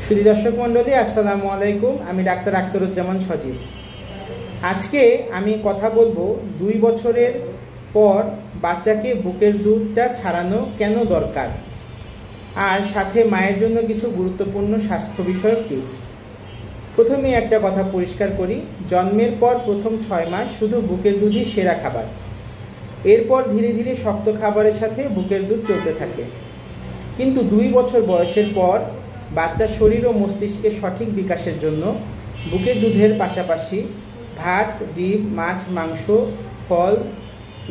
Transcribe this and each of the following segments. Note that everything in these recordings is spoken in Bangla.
সুধী দর্শক মণ্ডলী, আসসালামু আলাইকুম। আমি ডাক্তার আখতারুজ্জামান সজীব। আজকে আমি কথা বলবো 2 বছরের পর বাচ্চাকে বুকের দুধটা ছাড়ানো কেন দরকার, আর সাথে মায়ের জন্য কিছু গুরুত্বপূর্ণ স্বাস্থ্য বিষয়ক টিপস। প্রথমে একটা কথা পরিষ্কার করি, জন্মের পর প্রথম 6 মাস শুধু বুকের দুধই সেরা খাবার। এরপর ধীরে ধীরে শক্ত খাবারের সাথে বুকের দুধ চলতে থাকে। কিন্তু 2 বছর বয়সের পর বাচ্চার শরীর ও মস্তিষ্কের সঠিক বিকাশের জন্য বুকের দুধের পাশাপাশি ভাত, ডিম, মাছ, মাংস, ফল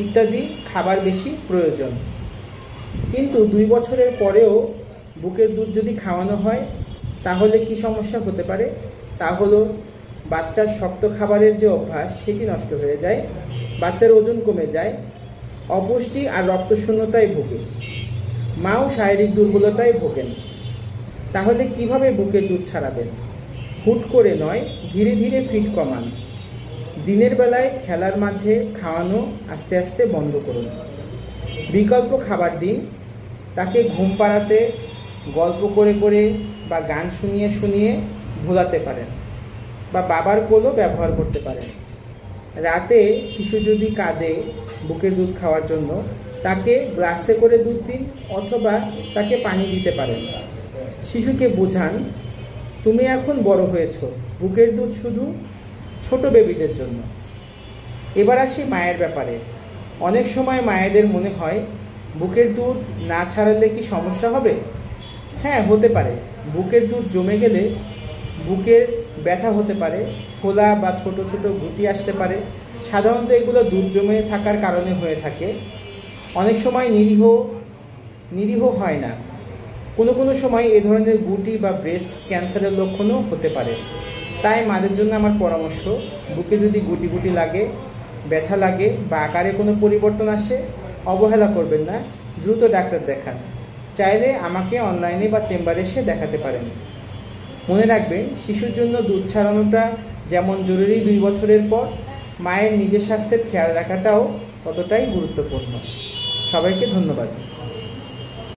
ইত্যাদি খাবার বেশি প্রয়োজন। কিন্তু 2 বছরের পরেও বুকের দুধ যদি খাওয়ানো হয় তাহলে কি সমস্যা হতে পারে? তা হলো বাচ্চার শক্ত খাবারের যে অভ্যাস সেটি নষ্ট হয়ে যায়, বাচ্চার ওজন কমে যায়, অপুষ্টি আর রক্তশূন্যতায় ভোগে, মাও শারীরিক দুর্বলতায় ভোগেন। তাহলে কিভাবে বুকের দুধ ছাড়াবেন? হুট করে নয়, ধীরে ধীরে ফিড কমান। দিনের বেলায় খেলার মাঝে খাওয়ানো আস্তে আস্তে বন্ধ করুন। বিকল্প খাবার দিন। তাকে ঘুম পাড়াতে গল্প করে করে বা গান শুনিয়ে শুনিয়ে ভোলাতে পারেন, বা বাবার কোলও ব্যবহার করতে পারেন। রাতে শিশু যদি কাঁদে বুকের দুধ খাওয়ার জন্য, তাকে গ্লাসে করে দুধ দিন অথবা তাকে পানি দিতে পারেন। শিশুকে বোঝান, তুমি এখন বড় হয়েছো, বুকের দুধ শুধু ছোট বেবিদের জন্য। এবার আসি মায়ের ব্যাপারে। অনেক সময় মায়েদের মনে হয় বুকের দুধ না ছাড়ালে কি সমস্যা হবে? হ্যাঁ, হতে পারে। বুকের দুধ জমে গেলে বুকের ব্যথা হতে পারে, ফোলা বা ছোট ছোট গুটি আসতে পারে। সাধারণত এগুলো দুধ জমে থাকার কারণে হয়ে থাকে। অনেক সময় নিরীহ হয় না। কোনো সময় এ ধরনের গুটি বা ব্রেস্ট ক্যান্সারের লক্ষণও হতে পারে। তাই মাদের জন্য আমার পরামর্শ, বুকে যদি গুটি গুটি লাগে, ব্যথা লাগে বা আকারে কোনো পরিবর্তন আসে, অবহেলা করবেন না, দ্রুত ডাক্তার দেখান। চাইলে আমাকে অনলাইনে বা চেম্বারে এসে দেখাতে পারেন। মনে রাখবেন, শিশুর জন্য দুধ ছাড়ানোটা যেমন জরুরি 2 বছরের পর, মায়ের নিজের স্বাস্থ্যের খেয়াল রাখাটাও ততটাই গুরুত্বপূর্ণ। সবাইকে ধন্যবাদ।